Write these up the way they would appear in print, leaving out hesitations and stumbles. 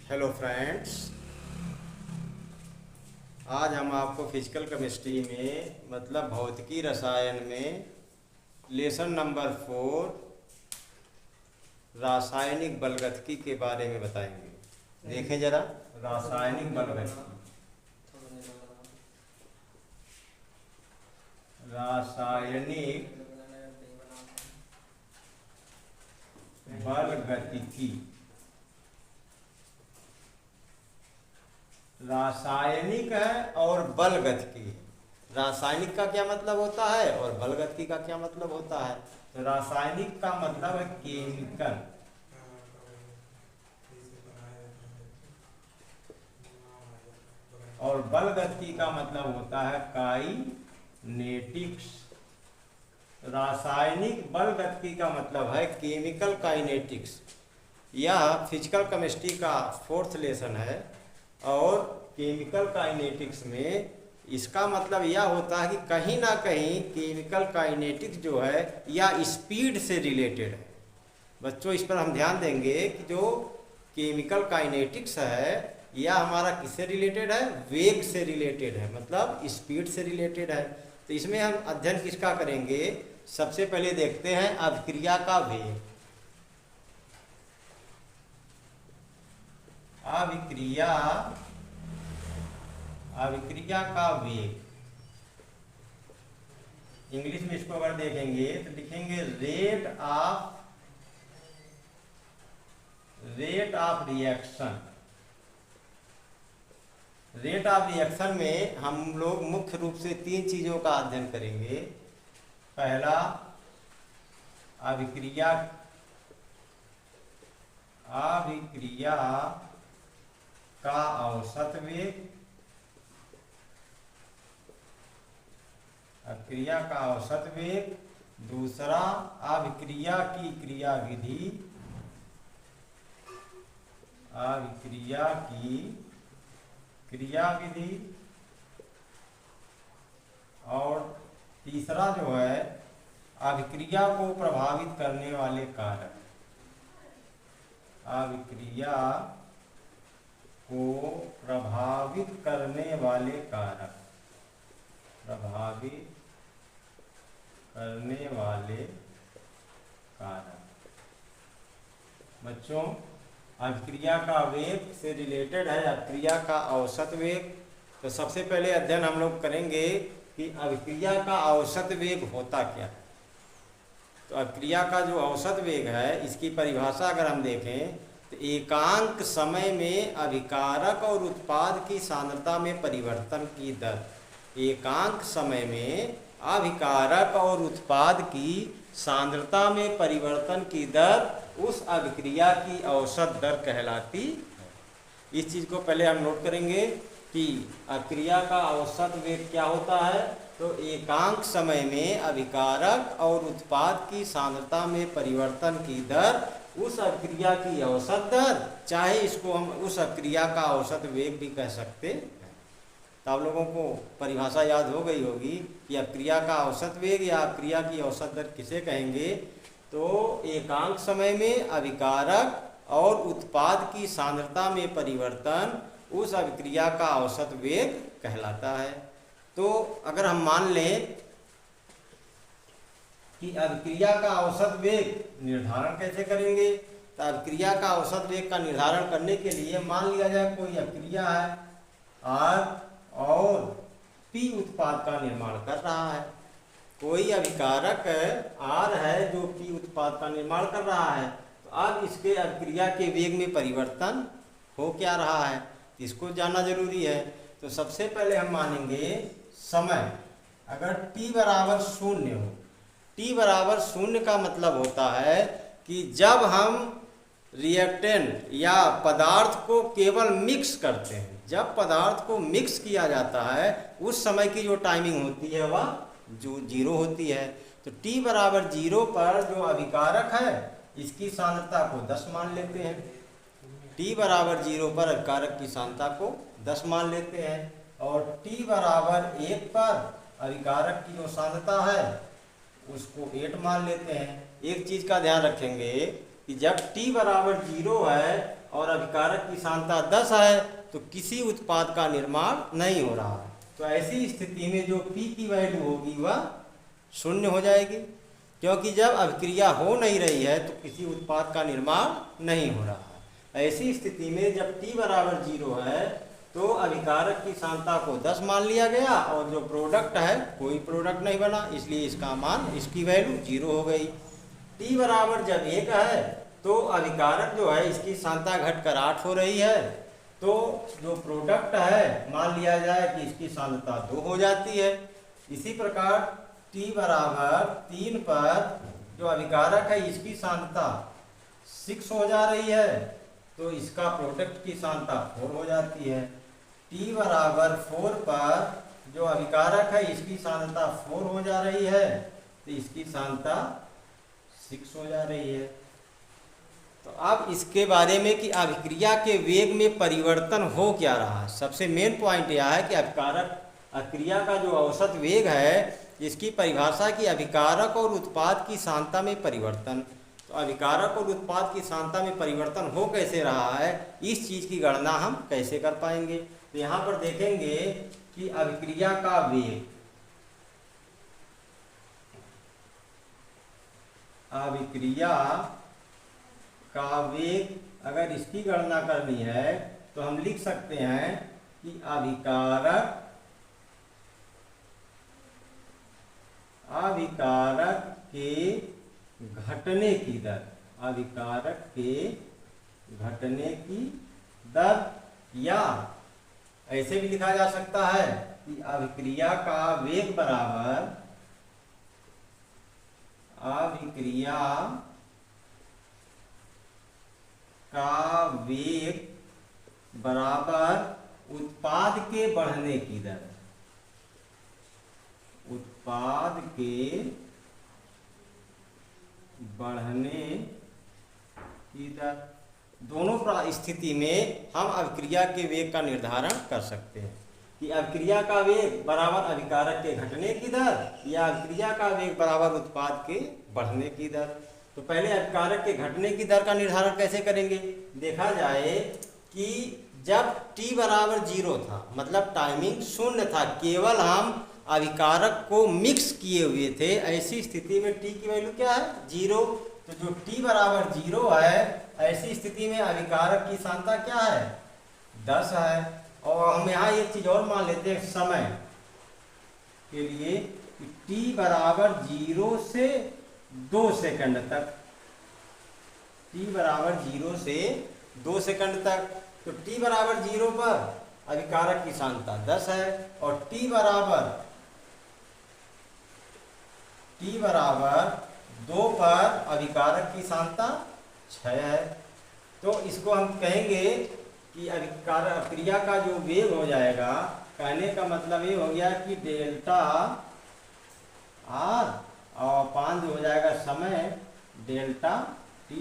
Hello friends, आज हम आपको फिजिकल केमिस्ट्री में मतलब भौतिकी रसायन में लेसन नंबर 4 रासायनिक बलगतिकी के बारे में बताएंगे। देखें जरा, रासायनिक बलगतिकी। रासायनिक बलगतिकी। रासायनिक है और बलगतिकी। रासायनिक का क्या मतलब होता है और बलगतिकी का क्या मतलब होता है? तो रासायनिक का मतलब है केमिकल, और बलगतिकी का मतलब होता है काइनेटिक्स। रासायनिक बलगतिकी का मतलब है केमिकल काइनेटिक्स। यह फिजिकल केमिस्ट्री का 4th लेसन है और केमिकल काइनेटिक्स में इसका मतलब यह होता है कि कहीं ना कहीं केमिकल काइनेटिक्स जो है यह स्पीड से रिलेटेड है। बच्चों, इस पर हम ध्यान देंगे कि जो केमिकल काइनेटिक्स है यह हमारा किससे रिलेटेड है? वेग से रिलेटेड है, मतलब स्पीड से रिलेटेड है। तो इसमें हम अध्ययन किसका करेंगे? सबसे पहले देखते हैं अभिक्रिया का वेग। अभिक्रिया का वेग। इंग्लिश में इसको अगर देखेंगे तो लिखेंगे rate of reaction. Rate of reaction में हम लोग मुख्य रूप से 3 चीजों का अध्ययन करेंगे। पहला, अभिक्रिया का औसत वेग। अभिक्रिया का औसत वेग। दूसरा, अभिक्रिया की क्रियाविधि। अभिक्रिया की क्रियाविधि। और तीसरा जो है अभिक्रिया को प्रभावित करने वाले कारक। अभिक्रिया को प्रभावित करने वाले कारक। प्रभावित करने वाले कारक। बच्चों, अभिक्रिया का वेग से रिलेटेड है अभिक्रिया का औसत वेग। तो सबसे पहले अध्ययन हम लोग करेंगे कि अभिक्रिया का औसत वेग होता क्या है। तो अभिक्रिया का जो औसत वेग है इसकी परिभाषा अगर हम देखें तो एकांक समय में अभिकारक और उत्पाद की सांद्रता में परिवर्तन की दर। एकांक समय में अभिकारक और उत्पाद की सांद्रता में परिवर्तन की दर उस अभिक्रिया की औसत दर कहलाती है। इस चीज को पहले हम नोट करेंगे कि अभिक्रिया का औसत वेग क्या होता है। तो एकांक समय में अभिकारक और उत्पाद की सांद्रता में परिवर्तन की दर उस अभिक्रिया की औसत दर, चाहे इसको हम उस अभिक्रिया का औसत वेग भी कह सकते हैं। तो आप लोगों को परिभाषा याद हो गई होगी कि अभिक्रिया का औसत वेग या अभिक्रिया की औसत दर किसे कहेंगे। तो एकांक समय में अभिकारक और उत्पाद की सांद्रता में परिवर्तन उस अभिक्रिया का औसत वेग कहलाता है। तो अगर हम मान लें कि अभिक्रिया का औसत वेग निर्धारण कैसे करेंगे, तो अभिक्रिया का औसत वेग का निर्धारण करने के लिए मान लिया जाए कोई अभिक्रिया है R और P उत्पाद का निर्माण कर रहा है। कोई अभिकारक R है जो P उत्पाद का निर्माण कर रहा है। तो अब इसके अभिक्रिया के वेग में परिवर्तन हो क्या रहा है, इसको जानना जरूरी है। तो सबसे पहले हम मानेंगे समय। अगर t बराबर 0 हो, t बराबर 0 का मतलब होता है कि जब हम रिएक्टेंट या पदार्थ को केवल मिक्स करते हैं, जब पदार्थ को मिक्स किया जाता है उस समय की जो टाइमिंग होती है वह जो 0 होती है। तो t बराबर 0 पर जो अभिकारक है इसकी सांद्रता को 10 मान लेते हैं। t बराबर 0 पर अभिकारक की सांद्रता को 10 मान लेते हैं और t बराबर 1 पर अभिकारक की जो सांद्रता है उसको 8 मान लेते हैं। एक चीज का ध्यान रखेंगे कि जब t बराबर 0 है और अभिकारक की सांद्रता 10 है तो किसी उत्पाद का निर्माण नहीं हो रहा है। तो ऐसी स्थिति में जो P की वैल्यू होगी वह शून्य हो जाएगी, क्योंकि जब अभिक्रिया हो नहीं रही है तो किसी उत्पाद का निर्माण नहीं हो रहा है। ऐसी स्थिति में जब T बराबर 0 है तो अभिकारक की सांद्रता को 10 मान लिया गया और जो प्रोडक्ट है कोई प्रोडक्ट नहीं बना, इसलिए इसका मान, इसकी वैल्यू 0 हो गई। T बराबर जब 1 है तो अभिकारक जो है इसकी सांद्रता घटकर 8 हो रही है, तो जो प्रोडक्ट है मान लिया जाए कि इसकी सांद्रता 2 हो जाती है। इसी प्रकार T बराबर 3 पर जो अभिकारक है इसकी सांद्रता 6 हो जा रही है, तो इसका प्रोडक्ट की सांद्रता 4 हो जाती है। T बराबर 4 पर जो अभिकारक है इसकी सांद्रता 4 हो जा रही है, तो इसकी सांद्रता 6 हो जा रही है। तो अब इसके बारे में कि अभिक्रिया के वेग में परिवर्तन हो क्या रहा है, सबसे मेन पॉइंट यह है कि अभिकारक अभिक्रिया का जो औसत वेग है इसकी परिभाषा की अभिकारक और उत्पाद की सांद्रता में परिवर्तन। तो अभिकारक और उत्पाद की सांद्रता में परिवर्तन हो कैसे रहा है, इस चीज़ की गणना हम कैसे कर पाएंगे। तो यहाँ पर देखेंगे कि अभिक्रिया का वेग, अभिक्रिया का वेग अगर इसकी गणना करनी है तो हम लिख सकते हैं कि अभिकारक के घटने की दर, अभिकारक के घटने की दर, या ऐसे भी लिखा जा सकता है कि अभिक्रिया का वेग बराबर, अभिक्रिया का वेग बराबर उत्पाद के बढ़ने की दर, उत्पाद के बढ़ने की दर। दोनों स्थिति में हम अभिक्रिया के वेग का निर्धारण कर सकते हैं कि अभिक्रिया का वेग बराबर अभिकारक के घटने की दर या अभिक्रिया का वेग बराबर उत्पाद के बढ़ने की दर। तो पहले अभिकारक के घटने की दर का निर्धारण कैसे करेंगे। देखा जाए कि जब T बराबर 0 था, मतलब टाइमिंग शून्य था, केवल हम अभिकारक को मिक्स किए हुए थे, ऐसी स्थिति में T की वैल्यू क्या है, 0। तो जो T बराबर 0 है ऐसी स्थिति में अभिकारक की सांद्रता क्या है, 10 है। और हम यहाँ एक चीज और मान लेते हैं समय के लिए कि T बराबर 0 से 2 सेकंड तक, T बराबर 0 से 2 सेकंड तक। तो T बराबर 0 पर अभिकारक की सांद्रता 10 है और T बराबर 2 पर अभिकारक की सांद्रता 6 है। तो इसको हम कहेंगे कि अभिक्रिया का जो वेग हो जाएगा, कहने का मतलब ये हो गया कि डेल्टा आर और 5 हो जाएगा समय डेल्टा टी,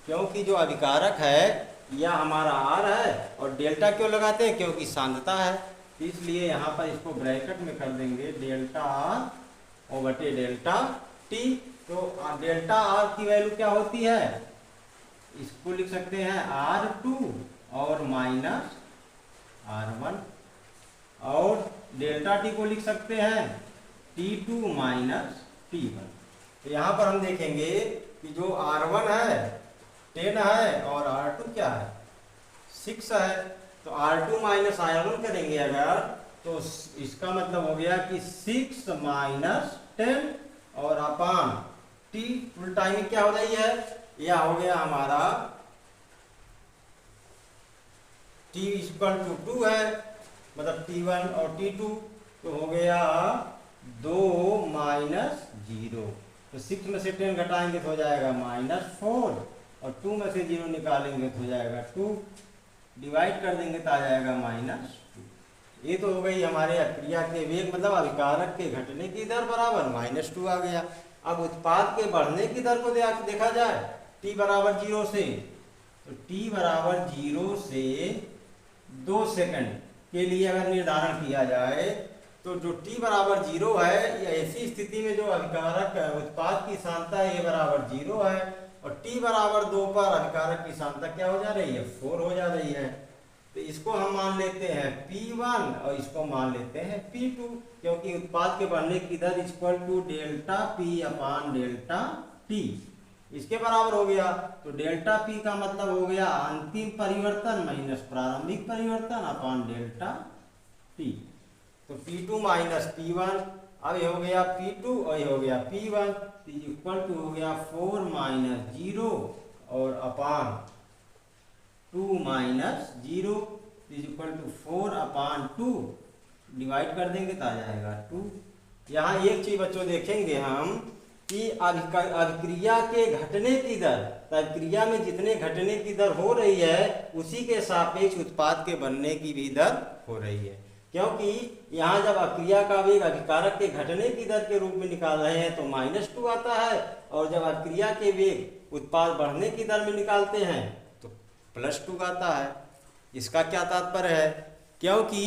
क्योंकि जो अभिकारक है यह हमारा आर है और डेल्टा क्यों लगाते हैं, क्योंकि सांद्रता है, इसलिए यहाँ पर इसको ब्रैकेट में कर देंगे डेल्टा आर और बटे डेल्टा टी। तो डेल्टा आर की वैल्यू क्या होती है, इसको लिख सकते हैं R2 और माइनस R1, और डेल्टा टी को लिख सकते हैं T2 माइनस T1। तो यहाँ पर हम देखेंगे कि जो R1 है 10 है और R2 क्या है 6 है। तो R2 माइनस R1 करेंगे अगर, तो इसका मतलब हो गया कि 6 माइनस 10 और अपान T फुल टाइमिंग क्या हो रही है, यह हो गया हमारा T इक्वल टू 2 है, मतलब T1 और T2, तो हो गया 2 माइनस 0। तो 6 में से 10 घटाएंगे तो हो जाएगा -4 और 2 में से 0 निकालेंगे तो हो जाएगा 2, डिवाइड कर देंगे तो आ जाएगा -2। ये तो हो गई हमारे अभिक्रिया के वेग, मतलब अभिकारक के घटने की दर बराबर -2 आ गया। अब उत्पाद के बढ़ने की दर को देखा जाए T बराबर 0 से, तो T बराबर 0 से 2 सेकंड के लिए अगर निर्धारण किया जाए, तो जो T बराबर 0 है, ऐसी स्थिति में जो अभिकारक उत्पाद की सांद्रता A बराबर 0 है और t बराबर 2 पर अभिकारक की सांद्रता क्या हो जा रही है, 4 हो जा रही है। तो इसको हम मान लेते हैं P1 और इसको मान लेते हैं P2, क्योंकि उत्पाद के बढ़ने की दर equal to delta P upon delta T इसके बराबर हो गया। तो डेल्टा P का मतलब हो गया अंतिम परिवर्तन माइनस प्रारंभिक परिवर्तन अपान डेल्टा T। तो P2 माइनस P1, अब ये हो गया P2 और ये हो गया P1, तो इक्वल टू हो गया 4 माइनस 0 और upon 2 minus 0 is equal to 4 upon 2, divide कर देंगे तो आ जाएगा 2। यहाँ एक चीज बच्चों देखेंगे हम कि अभिक्रिया के घटने की दर, तो अभिक्रिया में जितने घटने की दर हो रही है उसी के सापेक्ष उत्पाद के बनने की भी दर हो रही है, क्योंकि यहाँ जब अभिक्रिया का वेग अभिकारक के घटने की दर के रूप में निकाल रहे हैं तो -2 आता है, और जब अभिक्रिया के वेग उत्पाद बढ़ने की दर में निकालते हैं तो +2 आता है। इसका क्या तात्पर्य है, क्योंकि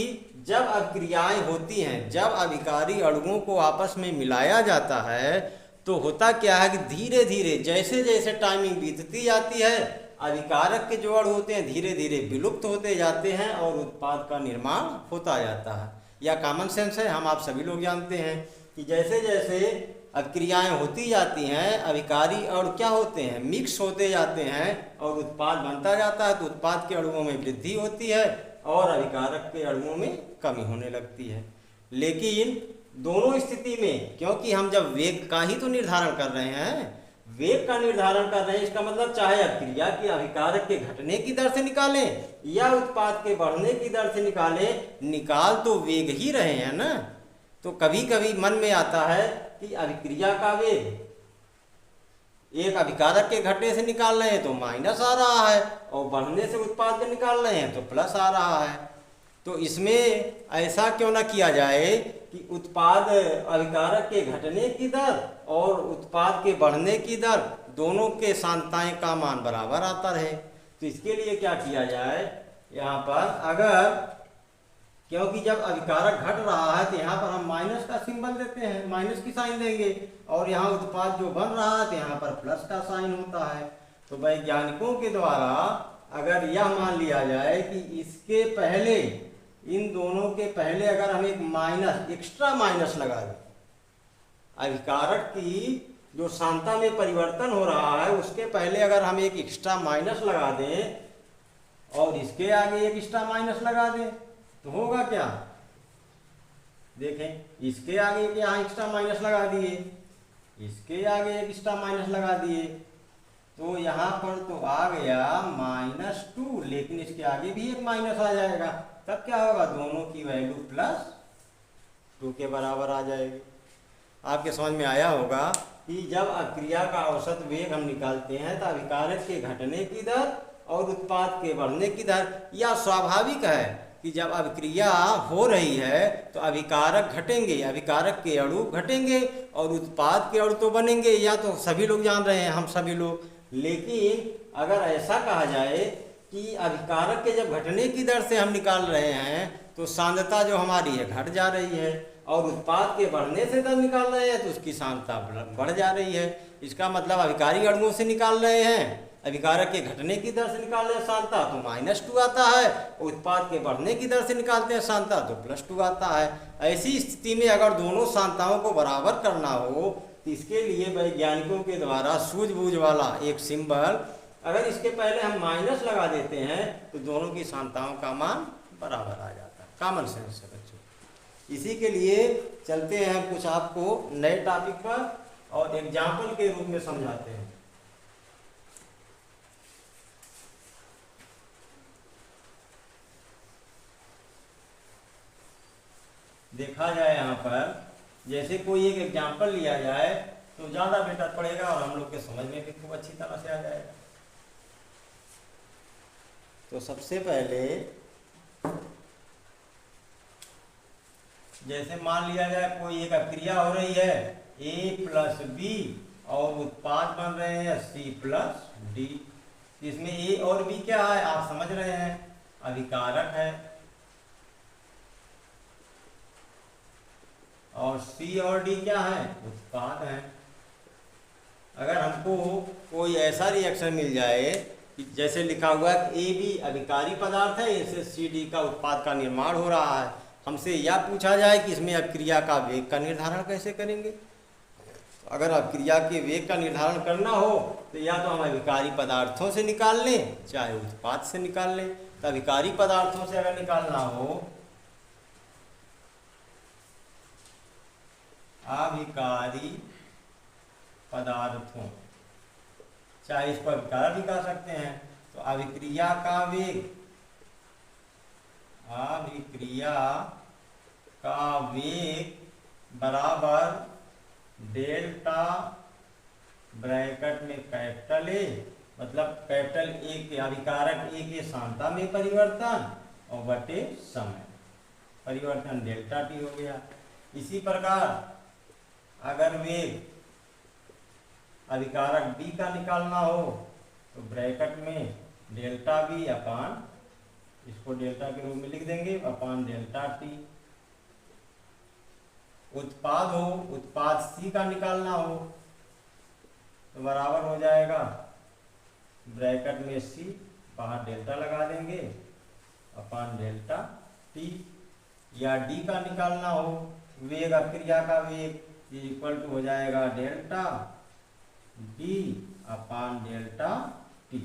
जब अभिक्रियाएं होती हैं, जब अभिकारी अणुओं को आपस में मिलाया जाता है तो होता क्या है कि धीरे धीरे जैसे जैसे टाइमिंग बीतती जाती है अभिकारक के जो अणु होते हैं धीरे धीरे विलुप्त होते जाते हैं और उत्पाद का निर्माण होता जाता है। यह कॉमन सेंस है, हम आप सभी लोग जानते हैं कि जैसे जैसे अभिक्रियाएं होती जाती हैं अभिकारी अणु क्या होते हैं, मिक्स होते जाते हैं और उत्पाद बनता जाता है, तो उत्पाद के अणुओं में वृद्धि होती है और अभिकारक के अणुओं में कमी होने लगती है। लेकिन दोनों स्थिति में, क्योंकि हम जब वेग का ही तो निर्धारण कर रहे हैं, वेग का निर्धारण कर रहे हैं, इसका मतलब चाहे अभिक्रिया की अभिकारक के घटने की दर से निकालें या उत्पाद के बढ़ने की दर से निकालें, निकाल तो वेग ही रहे हैं ना। तो कभी कभी मन में आता है कि अभिक्रिया का वेग एक अभिकारक के घटने से निकाल रहे हैं तो माइनस आ रहा है और बढ़ने से उत्पाद के निकाल रहे हैं तो प्लस आ रहा है। तो इसमें ऐसा क्यों ना किया जाए कि उत्पाद अभिकारक के घटने की दर और उत्पाद के बढ़ने की दर दोनों के सांद्रताएं का मान बराबर आता रहे। तो इसके लिए क्या किया जाए, यहाँ पर अगर, क्योंकि जब अभिकारक घट रहा है तो यहाँ पर हम माइनस का सिंबल देते हैं, माइनस की साइन देंगे, और यहाँ उत्पाद जो बन रहा है तो यहाँ पर प्लस का साइन होता है। तो वैज्ञानिकों के द्वारा अगर यह मान लिया जाए कि इसके पहले, इन दोनों के पहले अगर हम एक माइनस, एक्स्ट्रा माइनस लगा दें, अभिकारक की जो सांद्रता में परिवर्तन हो रहा है उसके पहले अगर हम एक एक्स्ट्रा माइनस लगा दें और इसके आगे एक एक्स्ट्रा माइनस लगा दें तो होगा क्या, देखें, इसके आगे एक यहाँ एक्स्ट्रा माइनस लगा दिए, इसके आगे एक एक्स्ट्रा माइनस लगा दिए, तो यहाँ पर तो आ गया -2, लेकिन इसके आगे भी एक माइनस आ जाएगा, तब क्या होगा, दोनों की वैल्यू +2 के बराबर आ जाएगी। आपके समझ में आया होगा कि जब अभिक्रिया का औसत वेग हम निकालते हैं तो अभिकारक के घटने की दर और उत्पाद के बढ़ने की दर, यह स्वाभाविक है कि जब अभिक्रिया हो रही है तो अभिकारक घटेंगे, अभिकारक के अणु घटेंगे और उत्पाद के अणु तो बनेंगे, या तो सभी लोग जान रहे हैं, हम सभी लोग। लेकिन अगर ऐसा कहा जाए कि अभिकारक के जब घटने की दर से हम निकाल रहे हैं तो सांद्रता जो हमारी है घट जा रही है, और उत्पाद के बढ़ने से दर निकाल रहे हैं तो उसकी सांद्रता बढ़ जा रही है। इसका मतलब अभिकारी अणुओं से निकाल रहे हैं, अभिकारक के घटने की दर से निकाल रहे हैं सांद्रता तो -2 आता है, उत्पाद के बढ़ने की दर से निकालते हैं सांद्रता तो +2 आता है। ऐसी स्थिति में अगर दोनों सांद्रताओं को बराबर करना हो तो इसके लिए वैज्ञानिकों के द्वारा सूझबूझ वाला एक सिंबल, अगर इसके पहले हम माइनस लगा देते हैं तो दोनों की सांद्रताओं का मान बराबर आ जाता है। कॉमन सेंस है बच्चों। इसी के लिए चलते हैं कुछ आपको नए टॉपिक पर और एग्जाम्पल के रूप में समझाते हैं। देखा जाए यहाँ पर, जैसे कोई एक एग्जाम्पल लिया जाए तो ज़्यादा बेटर पड़ेगा और हम लोग के समझ में भी खूब अच्छी तरह से आ जाएगा। तो सबसे पहले जैसे मान लिया जाए कोई एक अभिक्रिया हो रही है A + B और उत्पाद बन रहे हैं C + D। इसमें A और B क्या है आप समझ रहे हैं, अभिकारक है, और C और D क्या है, उत्पाद है। अगर हमको कोई ऐसा रिएक्शन मिल जाए कि जैसे लिखा हुआ है ए बी अभिकारी पदार्थ है, इनसे सी डी का उत्पाद का निर्माण हो रहा है, हमसे यह पूछा जाए कि इसमें अभिक्रिया का वेग का निर्धारण कैसे करेंगे। तो अगर अभिक्रिया के वेग का निर्धारण करना हो तो या तो हम अभिकारी पदार्थों से निकाल लें, चाहे उत्पाद से निकाल लें। तो अभिकारी पदार्थों से अगर निकालना हो, अभिकारी पदार्थों, चाहे इसको अभिकारा भी कह सकते हैं, तो अभिक्रिया का वेग, अभिक्रिया का वेग बराबर डेल्टा ब्रैकेट में कैपिटल ए, मतलब कैपिटल ए के अभिकारक ए के सांता में परिवर्तन और बटे समय परिवर्तन डेल्टा टी हो गया। इसी प्रकार अगर वेग अभिकारक बी का निकालना हो तो ब्रैकेट में डेल्टा बी अपान, इसको डेल्टा के रूप में लिख देंगे, अपान डेल्टा टी। उत्पाद हो, उत्पाद सी का निकालना हो तो बराबर हो जाएगा ब्रैकेट में सी, बाहर डेल्टा लगा देंगे, अपान डेल्टा टी। या डी का निकालना हो, वेग अभिक्रिया का वेग इक्वल टू हो जाएगा डेल्टा डी अपान डेल्टा टी।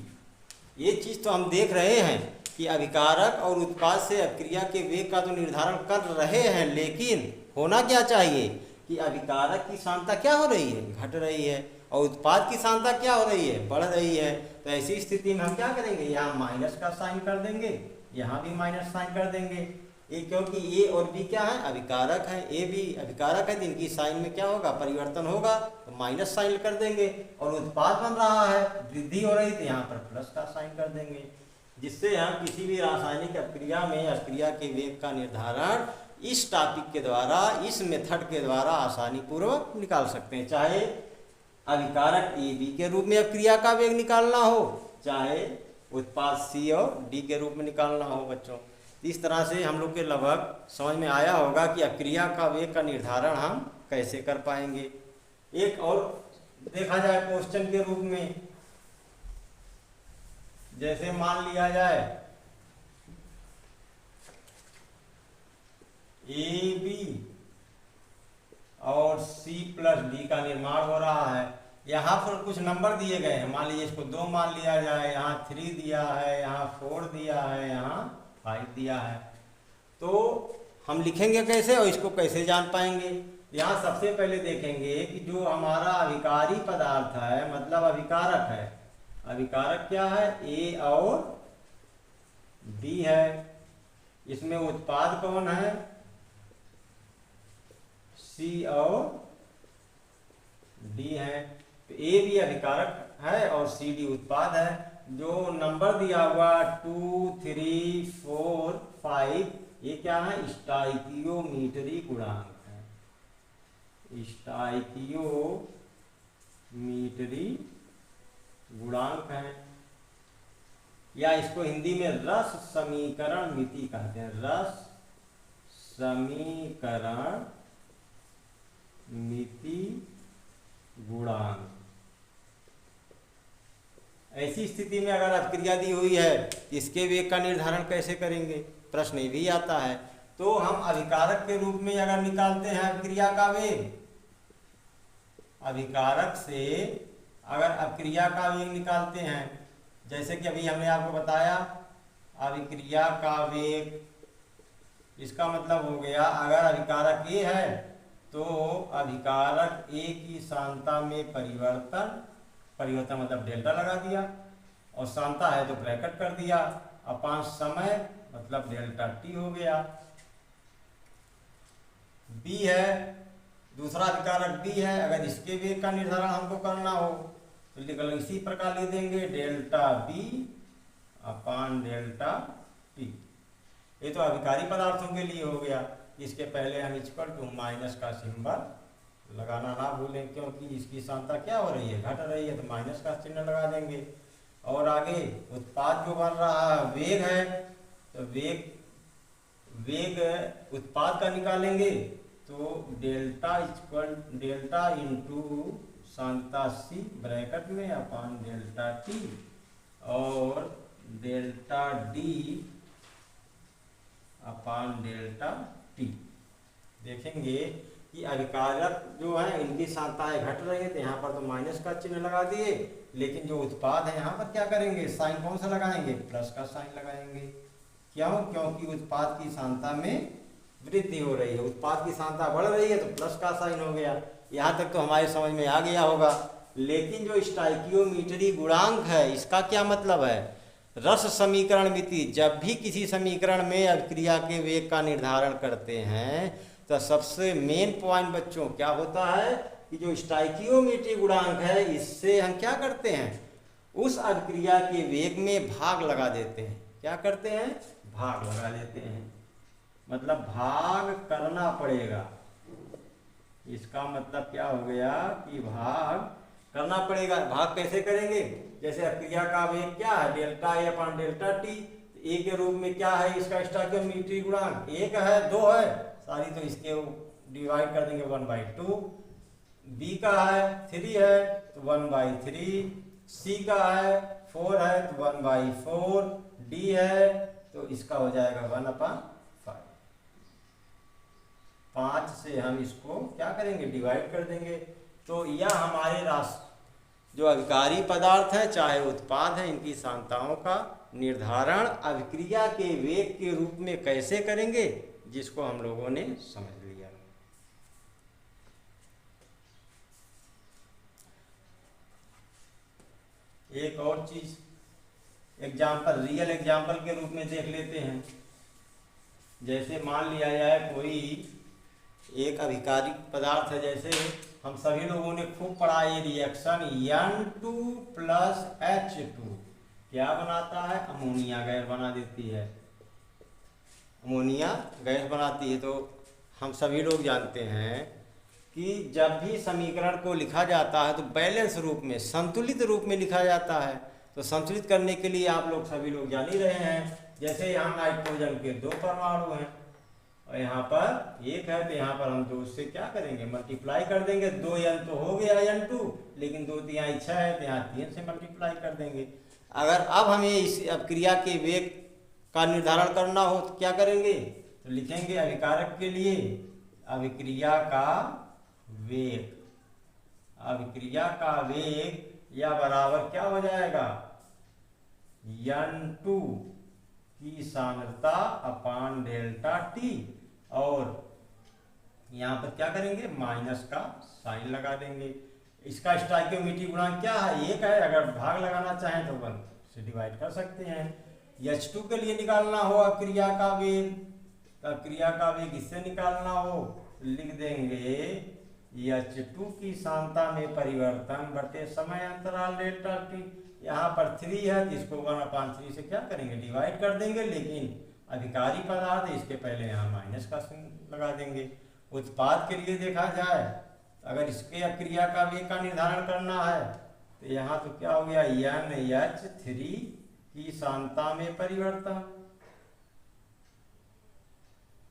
ये चीज तो हम देख रहे हैं कि अभिकारक और उत्पाद से अभिक्रिया के वेग का तो निर्धारण कर रहे हैं, लेकिन होना क्या चाहिए कि अभिकारक की सांद्रता क्या हो रही है, घट रही है, और उत्पाद की सांद्रता क्या हो रही है, बढ़ रही है। तो ऐसी स्थिति में हम क्या करेंगे, यहाँ माइनस का साइन कर देंगे, यहाँ भी माइनस साइन कर देंगे। ये क्योंकि ए और बी क्या है, अभिकारक है, ए बी अभिकारक है, तो इनकी साइन में क्या होगा, परिवर्तन होगा, तो माइनस साइन कर देंगे। और उत्पाद बन रहा है, वृद्धि हो रही, तो यहाँ पर प्लस का साइन कर देंगे, जिससे हम किसी भी रासायनिक अभिक्रिया में अभिक्रिया के वेग का निर्धारण इस टॉपिक के द्वारा, इस मेथड के द्वारा आसानी पूर्वक निकाल सकते हैं। चाहे अभिकारक ए बी के रूप में अभिक्रिया का वेग निकालना हो, चाहे उत्पाद सी और डी के रूप में निकालना हो। बच्चों, इस तरह से हम लोग के लगभग समझ में आया होगा कि अभिक्रिया का वेग का निर्धारण हम कैसे कर पाएंगे। एक और देखा जाए क्वेश्चन के रूप में, जैसे मान लिया जाए ए बी और सी प्लस डी का निर्माण हो रहा है। यहाँ पर कुछ नंबर दिए गए हैं, मान लीजिए इसको 2 मान लिया जाए, यहाँ 3 दिया है, यहाँ 4 दिया है, यहाँ 5 दिया है। तो हम लिखेंगे कैसे और इसको कैसे जान पाएंगे। यहाँ सबसे पहले देखेंगे कि जो हमारा अभिकारी पदार्थ है, मतलब अभिकारक है, अभिकारक क्या है, ए और बी है। इसमें उत्पाद कौन है, सी और डी है। तो ए भी अभिकारक है और सी डी उत्पाद है। जो नंबर दिया हुआ 2, 3, 4, 5 ये क्या है, स्टाइकियोमीटरी गुणांक है, स्टाइकियोमीटरी गुणांक है, या इसको हिंदी में रस समीकरण मिति कहते हैं, रस समीकरण मिति गुणांक। ऐसी स्थिति में अगर अभिक्रिया दी हुई है, इसके वेग का निर्धारण कैसे करेंगे, प्रश्न ये भी आता है। तो हम अभिकारक के रूप में अगर निकालते हैं अभिक्रिया का वेग, अभिकारक से अगर अभिक्रिया का वेग निकालते हैं, जैसे कि अभी हमने आपको बताया अभिक्रिया का वेग, इसका मतलब हो गया अगर अभिकारक ए है तो अभिकारक ए की सांद्रता में परिवर्तन मतलब डेल्टा लगा दिया, और सांद्रता है तो ब्रैकेट कर दिया, अपान समय मतलब डेल्टा टी हो गया। बी है, दूसरा अभिकारक बी है, अगर इसके वेग का निर्धारण हमको करना हो तो लिख इसी प्रकार लिख देंगे delta B upon delta T. ये तो अभिकारी पदार्थों के लिए हो गया। इसके पहले हम इक्वल टू माइनस का सिंबल लगाना ना भूलें, क्योंकि इसकी सांद्रता क्या हो रही है, घट रही है, तो माइनस का चिन्ह लगा देंगे। और आगे उत्पाद जो बन रहा है वेग है, तो वेग उत्पाद का निकालेंगे तो डेल्टा इंटू सांद्रता C ब्रैकेट में अपान डेल्टा T और डेल्टा D अपान डेल्टा T। देखेंगे कि अभिकारक जो है इनकी सांद्रताएं घट रही है तो यहाँ पर तो माइनस का चिन्ह लगा दिए, लेकिन जो उत्पाद है यहाँ पर क्या करेंगे, साइन कौन सा लगाएंगे, प्लस का साइन लगाएंगे। क्यों? क्योंकि उत्पाद की सांद्रता में वृद्धि हो रही है, उत्पाद की सांद्रता बढ़ रही है तो प्लस का साइन हो गया। यहाँ तक तो हमारे समझ में आ गया होगा। लेकिन जो स्टाइकियोमीट्री गुणांक है इसका क्या मतलब है, रस समीकरण मिति। जब भी किसी समीकरण में अभिक्रिया के वेग का निर्धारण करते हैं तो सबसे मेन पॉइंट बच्चों क्या होता है कि जो स्टाइकियोमीट्री गुणांक है इससे हम क्या करते हैं, उस अभिक्रिया के वेग में भाग लगा देते हैं। क्या करते हैं, भाग लगा देते हैं, मतलब भाग करना पड़ेगा। इसका मतलब क्या हो गया कि भाग करना पड़ेगा। भाग कैसे करेंगे, जैसे अभिक्रिया का वेग क्या है, delta A upon delta T. ए के रूप में क्या है इसका स्टाइकियोमीट्री गुणांक, एक है, दो है, सारी तो इसके डिवाइड कर देंगे 1/2। बी का है 3 है तो 1/3, सी का है 4 है तो 1/4, डी है तो इसका हो जाएगा 1/5। 5 से हम इसको क्या करेंगे, डिवाइड कर देंगे। तो यह हमारे जो अभिकारी पदार्थ है चाहे उत्पाद है, इनकी सांद्रताओं का निर्धारण अभिक्रिया के वेग के रूप में कैसे करेंगे, जिसको हम लोगों ने समझ लिया। एक और चीज एग्जाम्पल, रियल एग्जाम्पल के रूप में देख लेते हैं। जैसे मान लिया जाए कोई एक अभिकारी पदार्थ है, जैसे हम सभी लोगों ने खूब पढ़ा ये रिएक्शन N2 + H2 क्या बनाता है, अमोनिया गैस बना देती है, अमोनिया गैस बनाती है। तो हम सभी लोग जानते हैं कि जब भी समीकरण को लिखा जाता है तो बैलेंस रूप में, संतुलित रूप में लिखा जाता है। तो संतुलित करने के लिए आप लोग सभी लोग जान ही रहे हैं, जैसे यहाँ नाइट्रोजन के 2 परमाणु हैं और यहाँ पर 1 है, तो यहाँ पर हम 2 से क्या करेंगे, मल्टीप्लाई कर देंगे। 2n तो हो गया N2, लेकिन 2 3 6 है तो यहाँ 3 से मल्टीप्लाई कर देंगे। अगर अब हमें इस अभिक्रिया के वेग का निर्धारण करना हो तो क्या करेंगे, तो लिखेंगे अभिकारक के लिए अभिक्रिया का वेग, अभिक्रिया का वेग या बराबर क्या हो जाएगा, N2 की सांद्रता अपान डेल्टा टी, और यहाँ पर क्या करेंगे, माइनस का साइन लगा देंगे। इसका स्टाइकियोमीट्री गुणांक क्या है, 1 है। अगर भाग लगाना चाहें तो 1 से डिवाइड कर सकते हैं। H2 के लिए निकालना हो अभिक्रिया का वेग, तो अभिक्रिया का वेग इससे निकालना हो लिख देंगे H2 की सांद्रता में परिवर्तन बटे समय अंतराल डेल्टा टी। यहाँ पर 3 है तो इसको 1/3 से क्या करेंगे, डिवाइड कर देंगे। लेकिन अभिकारी पदार्थ इसके पहले यहाँ माइनस का चिन्ह लगा देंगे। उत्पाद के लिए देखा जाए अगर इसके अभिक्रिया का वेग का निर्धारण करना है तो यहाँ तो क्या हो गया, NH3 की सांद्रता में परिवर्तन,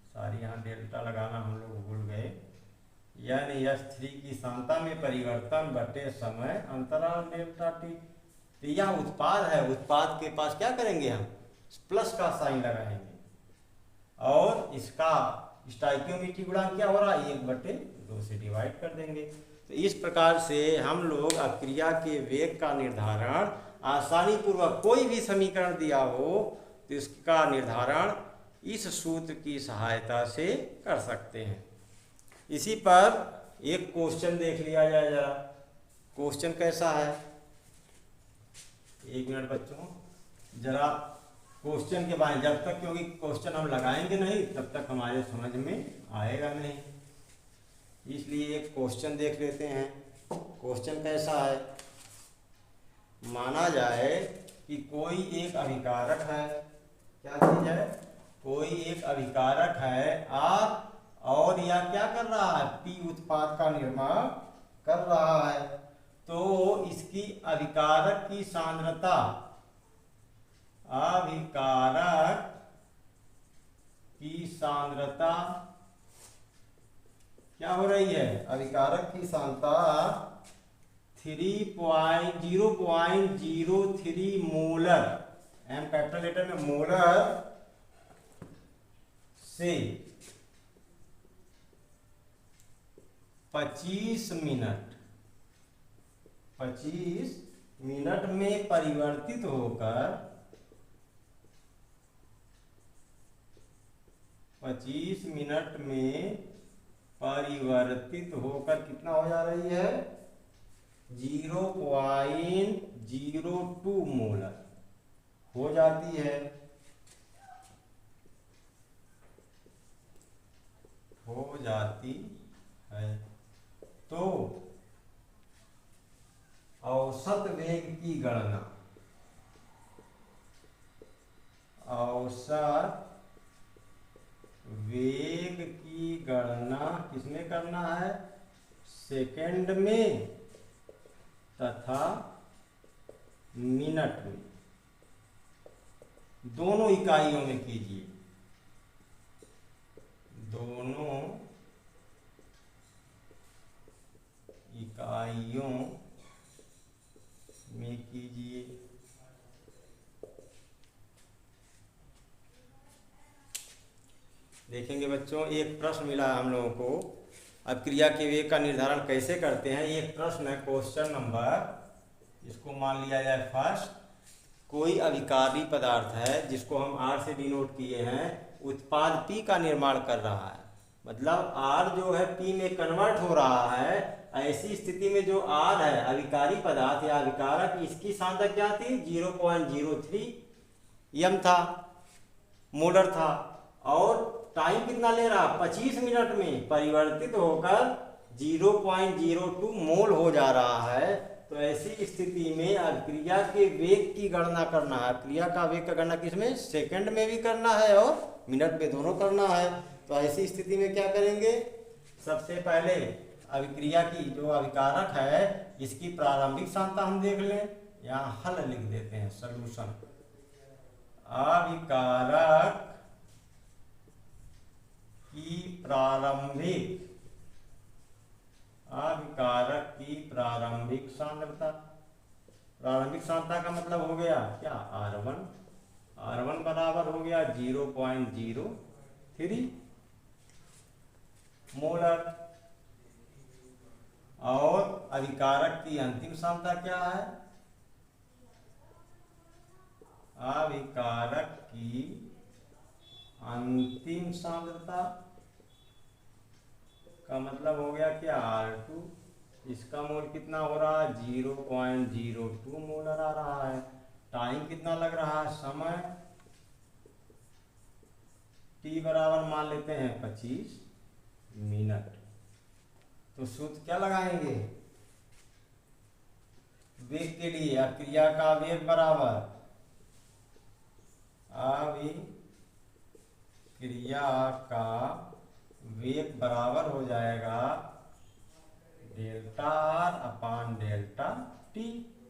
सारी यहाँ डेल्टा लगाना हम लोग भूल गए, NH3 की सांद्रता में परिवर्तन बटे समय अंतराल डेल्टा टी। तो यह उत्पाद है, उत्पाद के पास क्या करेंगे, हम प्लस का साइन लगाएंगे और इसका स्टाइकियोमीट्री गुणांक क्या हो रहा है, 1/2 से डिवाइड कर देंगे। तो इस प्रकार से हम लोग अभिक्रिया के वेग का निर्धारण आसानी पूर्वक, कोई भी समीकरण दिया हो तो इसका निर्धारण इस सूत्र की सहायता से कर सकते हैं। इसी पर एक क्वेश्चन देख लिया जाए जरा। क्वेश्चन कैसा है, 1 मिनट बच्चों, जरा क्वेश्चन के बारे में, जब तक क्योंकि क्वेश्चन हम लगाएंगे नहीं तब तक हमारे समझ में आएगा नहीं, इसलिए एक क्वेश्चन देख लेते हैं। क्वेश्चन कैसा है, माना जाए कि कोई एक अभिकारक है, क्या चीज है, कोई एक अभिकारक है और या क्या कर रहा है, पी उत्पाद का निर्माण कर रहा है। तो इसकी अभिकारक की सांद्रता, अभिकारक की सांद्रता क्या हो रही है, अभिकारक की सांद्रता 0.03 मोलर, एम कैपिटल लेटर में मोलर से 25 मिनट में परिवर्तित होकर 25 मिनट में परिवर्तित होकर कितना हो जा रही है? 0.02 मोलर हो जाती है। तो औसत वेग की गणना, किसमें करना है? सेकंड में तथा मिनट में, दोनों इकाइयों में कीजिए। दोनों इकाइयों में कीजिए। देखेंगे बच्चों, एक प्रश्न मिला है हम लोगों को। अब क्रिया के वेग का निर्धारण कैसे करते हैं? एक प्रश्न है, क्वेश्चन नंबर, इसको मान लिया जाए फर्स्ट। कोई अभिकारी पदार्थ है जिसको हम R से डिनोट किए हैं, उत्पाद P का निर्माण कर रहा है। मतलब R जो है P में कन्वर्ट हो रहा है। ऐसी स्थिति में जो R है अभिकारी पदार्थ या अभिकारक, इसकी सांद्रता क्या थी? 0.03 m था, मोलर था। और टाइम कितना ले रहा? 25 मिनट में परिवर्तित होकर 0.02 मोल हो जा रहा है। तो ऐसी स्थिति में अब क्रिया के वेग की गणना करना है। क्रिया का वेग का गणना किसमें? सेकंड में भी करना है और मिनट में, दोनों करना है। तो ऐसी स्थिति में क्या करेंगे? सबसे पहले अभिक्रिया की जो अभिकारक है इसकी प्रारंभिक सांद्रता हम देख लें। यहाँ हल लिख देते हैं, सॉल्यूशन। अभिकारक की प्रारंभिक सांद्रता। प्रारंभिक सांद्रता का मतलब हो गया क्या? R1 बराबर हो गया 0.03 मोलर। और अभिकारक की अंतिम सांद्रता क्या है? अभिकारक की अंतिम सांद्रता का मतलब हो गया क्या? R2। इसका मोल कितना हो रहा है? 0.02 मोलर आ रहा है। टाइम कितना लग रहा है? समय T बराबर मान लेते हैं 25 मिनट। तो सूत्र क्या लगाएंगे वेग के लिए? क्रिया का वेग बराबर क्रिया का वेग बराबर हो जाएगा डेल्टा R अपान डेल्टा T।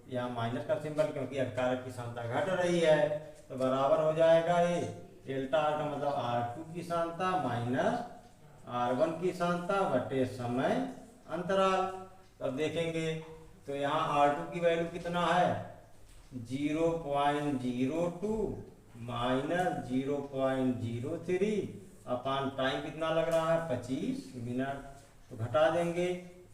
यहाँ माइनस का सिंबल, क्योंकि अभिकारक की सांद्रता घट रही है। तो बराबर हो जाएगा ये डेल्टा R का मतलब R2 की सांद्रता माइनस R1 की सांद्रता बटे समय अंतराल। तब देखेंगे तो यहाँ R2 की वैल्यू कितना है? 0.02 माइनस 0.03 अपान टाइम कितना लग रहा है? 25 मिनट। तो घटा देंगे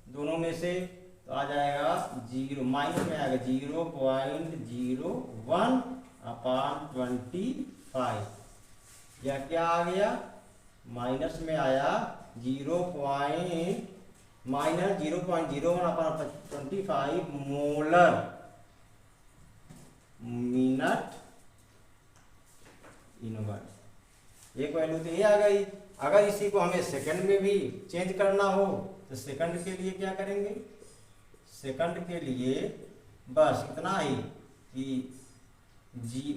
दोनों में से, तो आ जाएगा 0, माइनस में आएगा 0.01 अपान 25। यह क्या आ गया? माइनस में आया 0.01 अपान 25 मोलर मिनट इनवर्स। एक वैल्यू तो ये आ गई। अगर इसी को हमें सेकंड में भी चेंज करना हो तो सेकंड के लिए क्या करेंगे? सेकंड के लिए बस इतना ही कि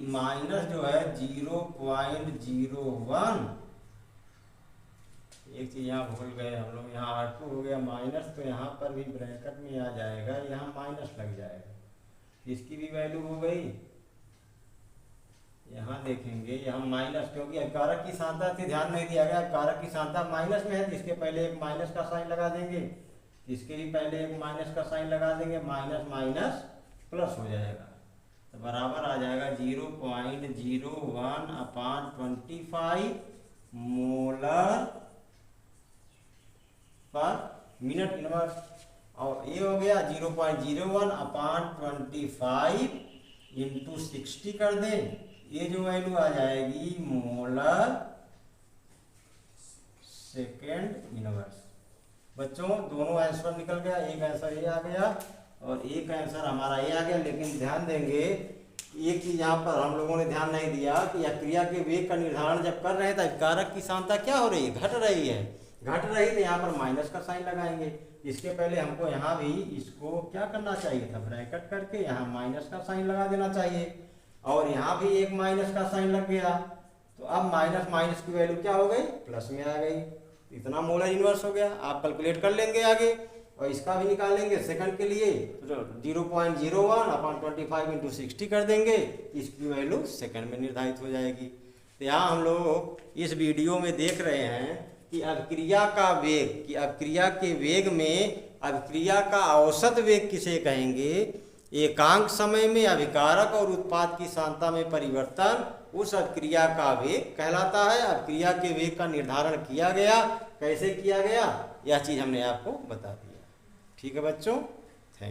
माइनस जो है 0.01। एक चीज यहाँ भूल गए हम लोग, यहाँ R2 हो गया माइनस, तो यहाँ पर भी ब्रैकेट में आ जाएगा, यहाँ माइनस लग जाएगा। इसकी भी वैल्यू हो गई। यहाँ देखेंगे यहाँ माइनस, क्योंकि अभिकारक की सांद्रता से ध्यान नहीं दिया गया। अभिकारक की सांद्रता माइनस में है तो इसके पहले एक माइनस का साइन लगा देंगे। इसके भी पहले एक माइनस का साइन लगा देंगे, माइनस माइनस प्लस हो जाएगा, तो बराबर आ जाएगा 0.01/25 मोलर पर मिनट इनवर्स। और ये हो गया 0.01/25 इंटू 60 कर दें, ये जो वैल्यू आ जाएगी मोलर सेकेंड इनवर्स। बच्चों दोनों आंसर निकल गया, एक आंसर ये आ गया और एक आंसर हमारा ये आ गया। लेकिन ध्यान देंगे एक चीज यहाँ पर हम लोगों ने ध्यान नहीं दिया कि यह क्रिया के वेग का निर्धारण जब कर रहे हैं तब कारक की सांद्रता क्या हो रही है, घट रही है। घट रही तो यहाँ पर माइनस का साइन लगाएंगे। इसके पहले हमको यहाँ भी इसको क्या करना चाहिए था, ब्रैकेट करके यहाँ माइनस का साइन लगा देना चाहिए, और यहाँ भी एक माइनस का साइन लग गया। तो अब माइनस माइनस की वैल्यू क्या हो गई, प्लस में आ गई। इतना मोलर इनवर्स हो गया। आप कैलकुलेट कर लेंगे आगे, और इसका भी निकालेंगे सेकंड के लिए, तो 0.01/25 इंटू 60 कर देंगे, इसकी वैल्यू सेकंड में निर्धारित हो जाएगी। तो यहाँ हम लोग इस वीडियो में देख रहे हैं कि अभिक्रिया का वेग, कि अभिक्रिया के वेग में अभिक्रिया का औसत वेग किसे कहेंगे। एकांक समय में अभिकारक और उत्पाद की सांद्रता में परिवर्तन उस अभिक्रिया का वेग कहलाता है। अभिक्रिया के वेग का निर्धारण किया गया, कैसे किया गया, यह चीज़ हमने आपको बता दिया। ठीक है बच्चों, थैंक यू।